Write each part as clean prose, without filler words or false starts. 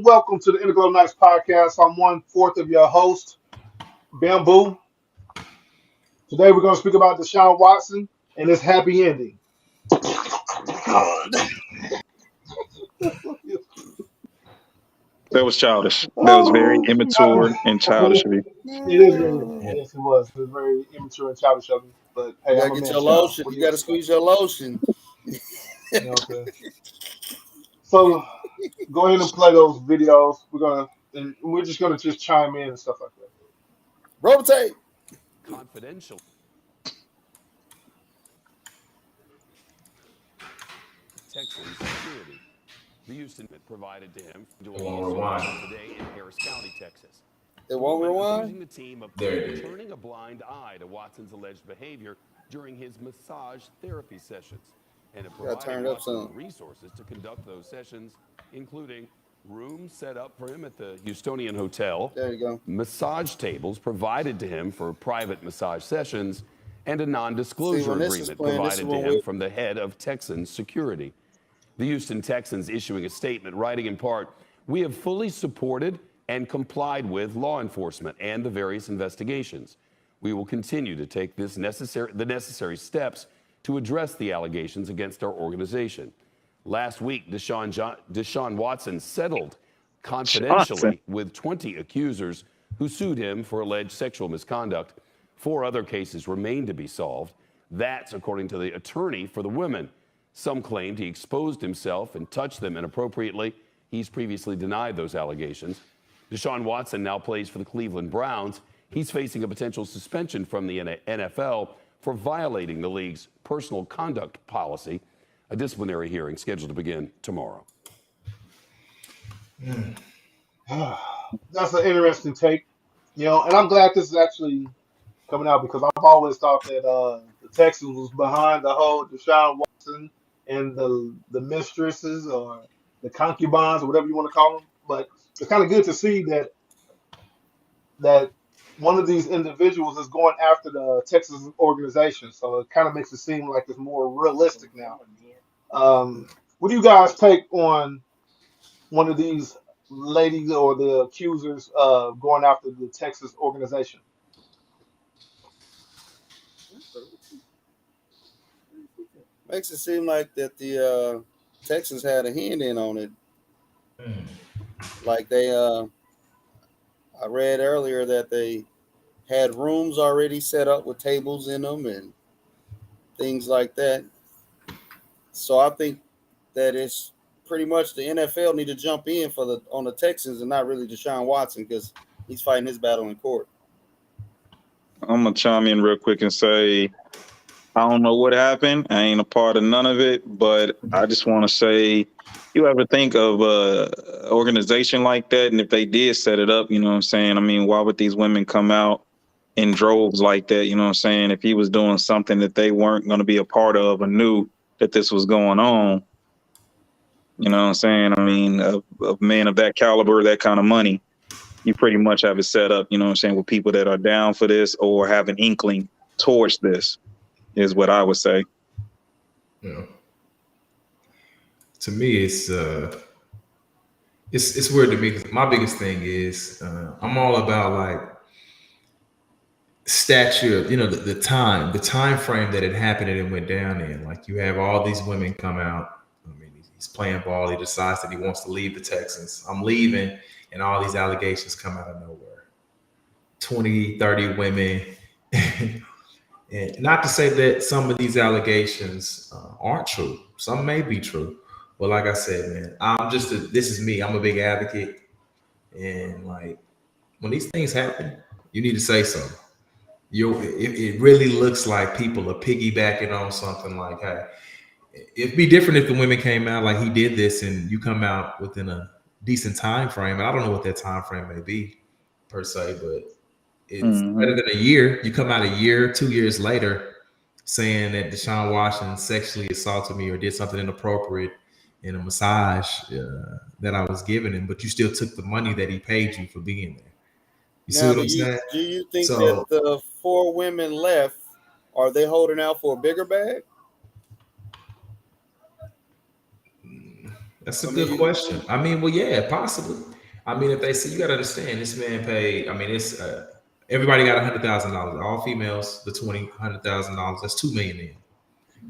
Welcome to the Indiglo Nights podcast. I'm one fourth of your host, Bamboo. Today we're going to speak about Deshaun Watson and his happy ending. That was childish. That was very Oh, immature and childish of you. it is very, Yeah. yes, it was. It was very immature and childish of me. But You hey, gotta I'm a get man your child. lotion. What do You you gotta expect? squeeze your lotion. You know what I'm saying? So go ahead and play those videos. We're just gonna just chime in and stuff like that. Rotate. Confidential. Texan security. The Houston provided to him to a It won't lawsuit rewind. filed today in Harris County, Texas. It The won't woman rewind. accusing the team of There it is. turning a blind eye to Watson's alleged behavior during his massage therapy sessions and of Gotta providing turn it up Watson with some. resources to conduct those sessions, including rooms set up for him at the Houstonian Hotel, There you go. massage tables provided to him for private massage sessions, and a See, non-disclosure when this is agreement playing, this is provided to when him we. from the head of Texan security. The Houston Texans issuing a statement writing in part, "We have fully supported and complied with law enforcement and the various investigations. We will continue to take the necessary steps to address the allegations against our organization." Last week, Deshaun Watson settled Johnson. confidentially with 20 accusers who sued him for alleged sexual misconduct. 4 other cases remain to be solved. That's according to the attorney for the women. Some claimed he exposed himself and touched them inappropriately. He's previously denied those allegations. Deshaun Watson now plays for the Cleveland Browns. He's facing a potential suspension from the NFL for violating the league's personal conduct policy. A disciplinary hearing scheduled to begin tomorrow. That's an interesting take, and I'm glad this is actually coming out because I've always thought that the Texans was behind the whole Deshaun Watson and the mistresses or the concubines or whatever you want to call them. But it's kind of good to see that one of these individuals is going after the Texas organization. So it kind of makes it seem like it's more realistic now. What do you guys take on one of these ladies or the accusers going after the Texas organization? Makes it seem like that the Texans had a hand in on it. Like I read earlier that they had rooms already set up with tables in them and things like that. So I think that it's pretty much the NFL need to jump in on the Texans and not really Deshaun Watson because he's fighting his battle in court. I'm gonna chime in real quick and say I don't know what happened. I ain't a part of none of it, but I just want to say, you ever think of a organization like that, and if they did set it up, you know what I'm saying? I mean, why would these women come out in droves like that? You know what I'm saying? If he was doing something that they weren't going to be a part of or knew that this was going on, you know what I'm saying? I mean, a man of that caliber, that kind of money, you pretty much have it set up, you know what I'm saying, with people that are down for this or have an inkling towards this, is what I would say. You know, to me, it's weird to me because my biggest thing is I'm all about like stature. You know, the time frame that it happened and it went down in. Like you have all these women come out. I mean, he's playing ball. He decides that he wants to leave the Texans. I'm leaving, and all these allegations come out of nowhere. 20, 30 women. And not to say that some of these allegations aren't true. Some may be true. But like I said, man, this is me. I'm a big advocate. And like when these things happen, you need to say so. It really looks like people are piggybacking on something like, hey, it'd be different if the women came out like he did this and you come out within a decent time frame. And I don't know what that time frame may be per se, but it's Mm-hmm. better than a year. You come out a year, 2 years later, saying that Deshaun Washington sexually assaulted me or did something inappropriate in a massage that I was giving him, but you still took the money that he paid you for being there. You see Now, what do I'm you saying? do you think that So the 4 women left are they holding out for a bigger bag? That's a good question. I mean, well, yeah, possibly. I mean, if they say you got to understand, this man paid. I mean, it's everybody got $100,000. All females, the $100,000. That's $2 million. In.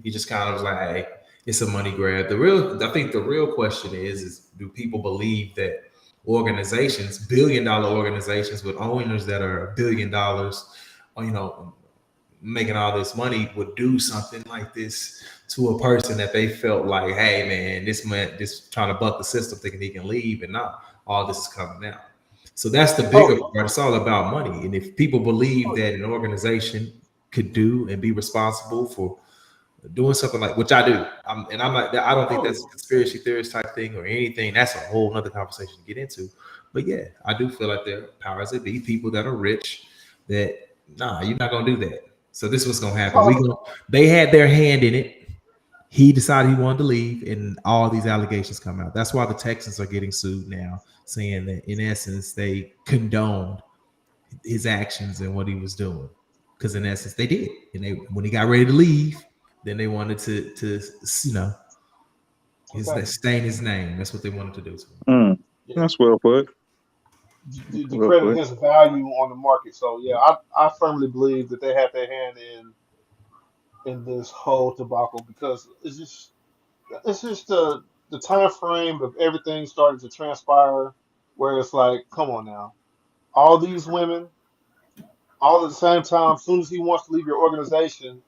He just kind of was like, hey, it's a money grab. I think the real question is do people believe that organizations, billion-dollar organizations with owners that are $1 billion, making all this money would do something like this to a person that they felt like, hey man, this man just trying to buck the system thinking he can leave and not all this is coming out. So that's the Oh bigger yeah. part. It's all about money. And if people believe Oh that an organization could do and be responsible for doing something like, which I do, I'm like, I don't think that's a conspiracy theorist type thing or anything. That's a whole nother conversation to get into. But yeah, I do feel like there are powers that be, people that are rich that, nah, you're not gonna do that. So this was gonna happen. They had their hand in it. He decided he wanted to leave, and all these allegations come out. That's why the Texans are getting sued now, saying that in essence they condoned his actions and what he was doing. Because in essence they did. And they, when he got ready to leave, then they wanted to stain his name. That's what they wanted to do to him. yeah. That's well put. Well Decredit put. his value on the market. So yeah, I firmly believe that they had their hand in this whole debacle because it's just the time frame of everything started to transpire where it's like, come on now, all these women, all at the same time, as soon as he wants to leave your organization,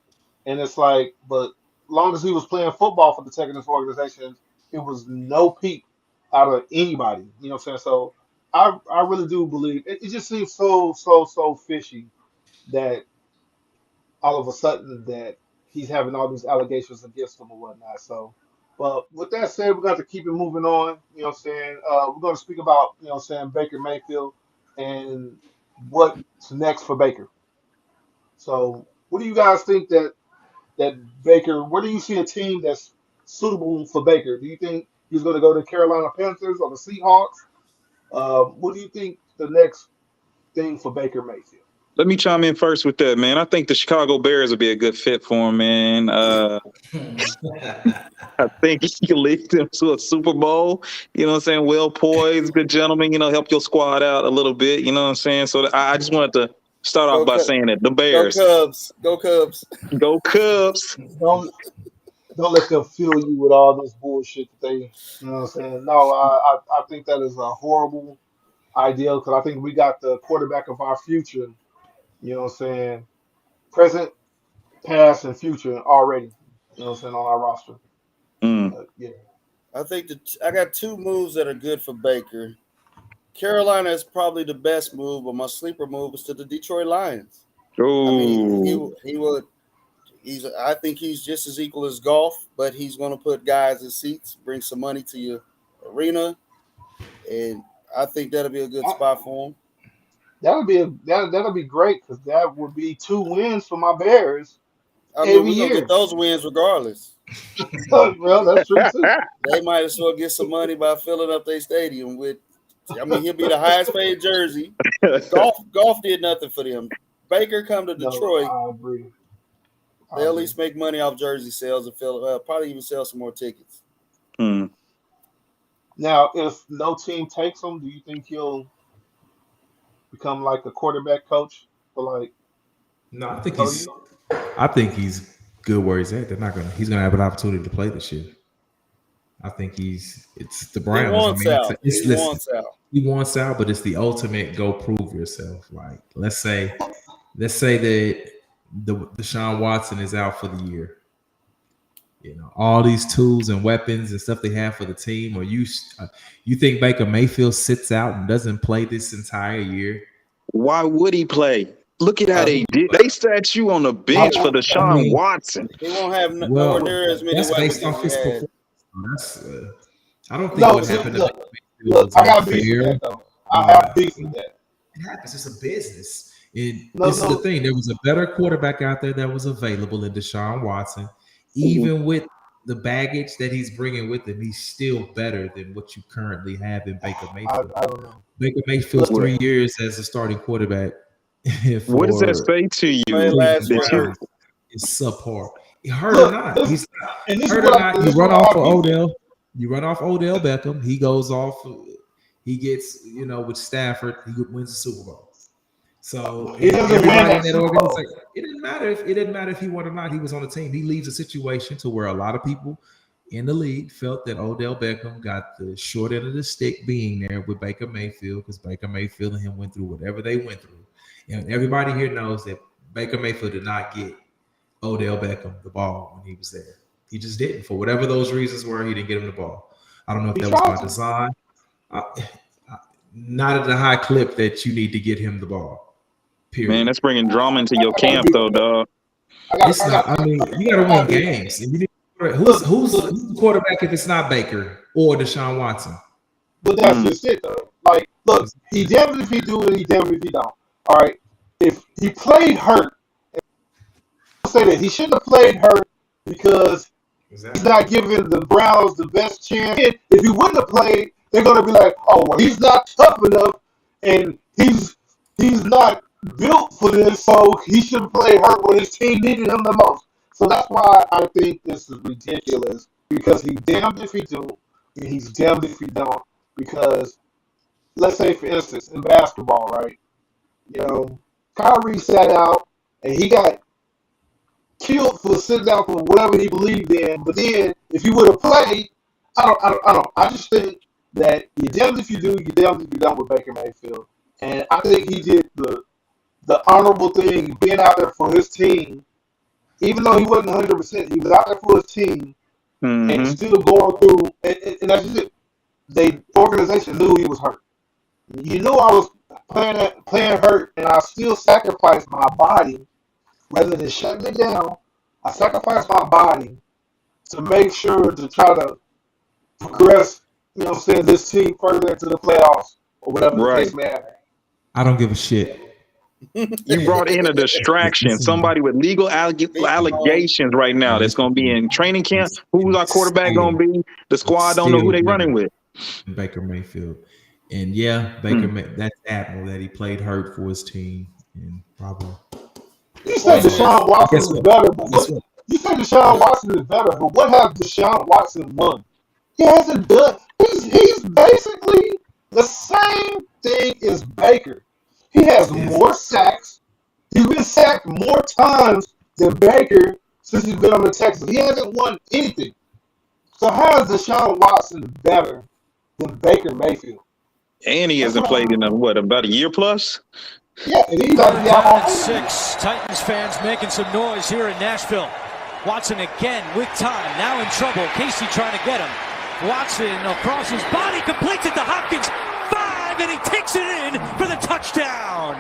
and it's like, but long as he was playing football for the Texans organization, it was no peep out of anybody. You know what I'm saying? So I really do believe it just seems so fishy that all of a sudden that he's having all these allegations against him or whatnot. So, but with that said, we got to keep it moving on. You know what I'm saying? We're going to speak about, you know what I'm saying, Baker Mayfield and what's next for Baker. So, what do you guys think that Baker, where do you see a team that's suitable for Baker? Do you think he's going to go to Carolina Panthers or the Seahawks? What do you think the next thing for Baker Mayfield? Let me chime in first with that, man. I think the Chicago Bears would be a good fit for him, man. I think he can lead them to a Super Bowl. You know what I'm saying? Well poised, good gentleman. Help your squad out a little bit. You know what I'm saying? So I just wanted to start off Go, by Cub- saying that the go Bears, Cubs. Go Cubs. go Cubs. Don't don't let them fuel you with all this bullshit that they, you know what I'm saying? No, I think that is a horrible idea because I think we got the quarterback of our future, you know what I'm saying? Present, past, and future already, you know what I'm saying, on our roster. Mm. Yeah. I think I got two moves that are good for Baker. Carolina is probably the best move, but my sleeper move is to the Detroit Lions. I mean, Oh, he would. I think he's just as equal as golf, but he's going to put guys in seats, bring some money to your arena, and I think that'll be a good I, spot for him. that'll be great because that would be 2 wins for my Bears I mean, every we're gonna get year. those wins regardless. Well, that's true too. They might as well get some money by filling up their stadium with. I mean, he'll be the highest paid jersey. Golf did nothing for them. Baker come to No, Detroit, I agree. I they'll at agree. least make money off jersey sales and probably even sell some more tickets. mm. Now, if no team takes him, do you think he'll become like a quarterback coach for like No, a couple years? I think he's good where he's at. He's gonna have an opportunity to play this year. I think it's the He Browns. I wants mean, out. listen, Wants out. he wants out, but it's the ultimate go prove yourself. Like let's say that the Deshaun Watson is out for the year. All these tools and weapons and stuff they have for the team. Or you think Baker Mayfield sits out and doesn't play this entire year? Why would he play? Look at how Uh, they did. They sat you on the I, bench for I Deshaun mean, Watson. He won't have nowhere well, near as many that's weapons based as off he his had. performance. That's I don't think no, what see, happened to look, Baker Mayfield was I got beef with unfair. that though. I have beef with that. It happens. It's a business. And No, this is the no, thing. There was a better quarterback out there that was available in Deshaun Watson. Mhm. Even with the baggage that he's bringing with him, he's still better than what you currently have in Baker Mayfield. I don't know. Baker Mayfield's Look, What, 3 years as a starting quarterback what does that for say to Played you last that year you hurt. Browns is subpar. Hurt or look, not, this he's and hurt or not. You this is run what off I of beef with. Odell. You run off Odell Beckham, he goes off. He gets, with Stafford, he wins the Super Bowl. So He doesn't win everybody that in that Super Bowl. organization, it didn't matter if he won or not. He was on the team. He leaves a situation to where a lot of people in the league felt that Odell Beckham got the short end of the stick being there with Baker Mayfield, because Baker Mayfield and him went through whatever they went through. And everybody here knows that Baker Mayfield did not get Odell Beckham the ball when he was there. He just didn't. For whatever those reasons were, he didn't get him the ball. I don't know if that was by design. Not at the high clip that you need to get him the ball. Period. Man, that's bringing drama into your camp, though, dog. It's not. I mean, you got to win games. And who's the quarterback if it's not Baker or Deshaun Watson? But that's just it, though. Like, look, he damned if he do and he damned if he don't. All right, if he played hurt, I'll say that he shouldn't have played hurt because he's not giving the Browns the best chance. If he wouldn't have played, they're gonna be like, oh, well, he's not tough enough, and he's not built for this, so he shouldn't play hurt when his team needed him the most. So that's why I think this is ridiculous, because he's damned if he do, and he's damned if he don't. Because let's say, for instance, in basketball, right? Kyrie sat out, and he got killed for sitting out for whatever he believed in. But then, if he would have played, I don't. I just think that you're damned if you do, you're damned if you don't with Baker Mayfield. And I think he did the honorable thing, being out there for his team, even though he wasn't 100%. He was out there for his team, and still going through. And that's just it. The organization knew he was hurt. You knew I was playing hurt, and I still sacrificed my body rather than shutting it down. I sacrificed my body to make sure to try to progress, send this team further into the playoffs or whatever the case may happen. I don't give a shit. You brought in a distraction. Somebody with legal allegations right now that's going to be in training camp. Who's our quarterback going to be? The squad don't know who they running with. Baker Mayfield. And Baker that's admirable that he played hurt for his team. And probably. You said Deshaun Watson is better, but what has Deshaun Watson won? He hasn't done. He's basically the same thing as Baker. He has more sacks. He's been sacked more times than Baker since he's been on the Texans. He hasn't won anything. So how is Deshaun Watson better than Baker Mayfield? And he hasn't played in about a year plus? Yeah, and he's got to be out on 6. Titans fans making some noise here in Nashville. Watson again with time, now in trouble. Casey trying to get him. Watson across his body, completes it to Hopkins. 5, and he takes it in for the touchdown.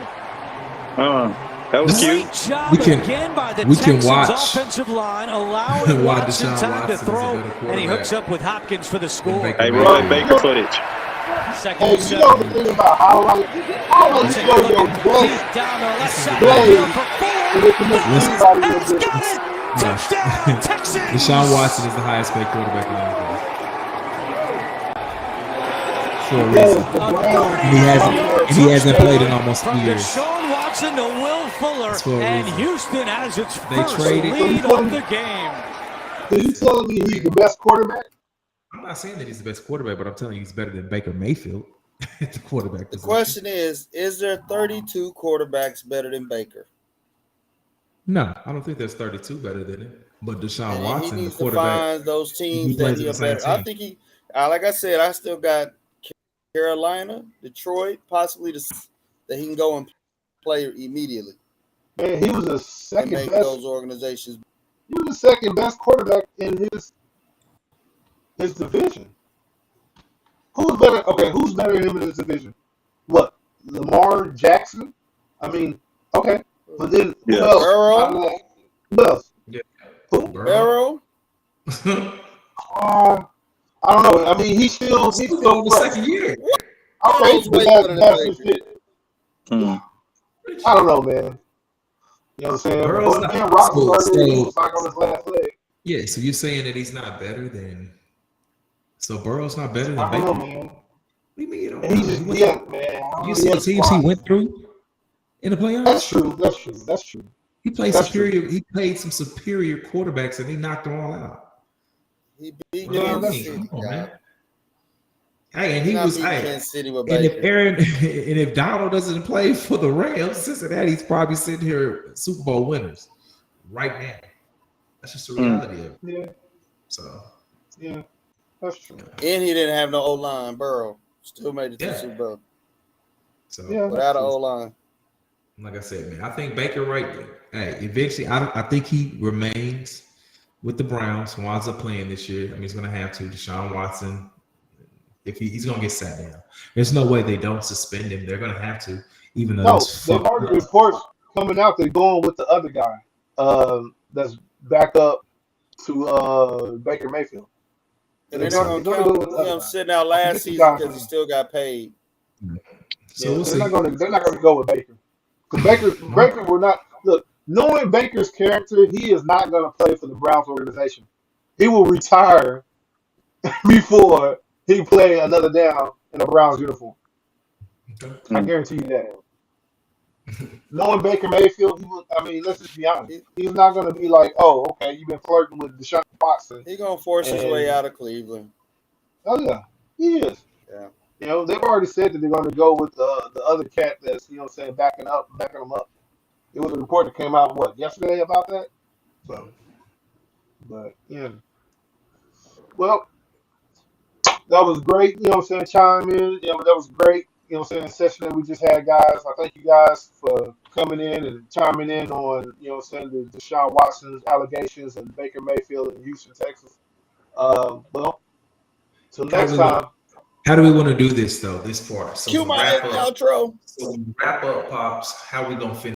That was cute. Great job again by the Texans offensive line, allowing Watson time to throw, and he hooks up with Hopkins for the score. Hey, roll that Baker footage. Hey, you know the thing about highlights show your best down the left side play. Got it! Touchdown, Texans! Deshaun Watson is the highest paid quarterback in the NFL. For a reason. And he hasn't played in almost 2 years. Deshaun Watson to Will Fuller, and Houston has its first lead of the game. Are you telling me he's the best quarterback? I'm not saying that he's the best quarterback, but I'm telling you he's better than Baker Mayfield at the quarterback position. The question is there 32 quarterbacks better than Baker? No, I don't think there's 32 better than him. But Deshaun Watson, he needs the quarterback, to find those teams that he are better. I think like I said, I still got Carolina, Detroit, possibly that he can go and play immediately. Man, he was the second best. Those organizations. He was the second best quarterback in his division. Who's better? Okay, who's better than him in his division? What? Lamar Jackson? I mean, okay, but then who else? Burrow. Who else? Yeah. Who? Burrow. I don't know. I mean, he's still on the second year. Okay, that's just it. I don't know, man. You know what I'm saying? Burrow's like on his last leg. Yeah, so you're saying that he's not better than. So Burrow's not better than I Baker? don't know, man. What do you mean you don't know? Man. You see the teams he went through in the playoffs? That's true. He played superior. He played some superior quarterbacks, and he knocked them all out. He beat Yeah, Kansas that's- City, Come on, God. man. Hey, and he Not was beat hey, Kansas City with and if Baker. Aaron and if Donald doesn't play for the Rams, Cincinnati's probably sitting here Super Bowl winners right now. That's just the reality of it. yeah, So yeah, that's true. And he didn't have no O line. Burrow still made it to the Yeah. Super Bowl so Yeah, without that's an true. O line. like I said, man, I think Baker right there. Hey, eventually, I think he remains with the Browns. Winds up playing this year. I mean, he's going to have to. Deshaun Watson, if he's going to get sat down. There's no way they don't suspend him. They're going to have to, even though No, it's they've fucked already up. reports coming out. They're going with the other guy. That's back up to Baker Mayfield. And they're They're not gonna going to go count with the other him guy. sitting out I last forget the season guy's because he name. still got paid. So Yeah, we'll see. they're not gonna go with Baker. Because Baker will not look. Knowing Baker's character, he is not gonna play for the Browns organization. He will retire before he play another down in a Browns uniform. Okay. I guarantee you that. Knowing Baker Mayfield, he will, I mean, let's just be honest. He's not gonna be like, oh, okay, you've been flirting with Deshaun Watson. He's going to force his way And- out of Cleveland. Oh yeah, he is. Yeah. You know, they've already said that they're going to go with the other cat that's, saying backing them up. It was a report that came out yesterday about that. So, but yeah, well, that was great. Chime in. That was great. Session that we just had, guys. I thank you guys for coming in and chiming in on the Deshaun Watson's allegations and Baker Mayfield in Houston, Texas. Well, till next time. How do we want to do this though? This part. So Cue we my wrap up. outro. So we wrap up, pops. How we gonna finish?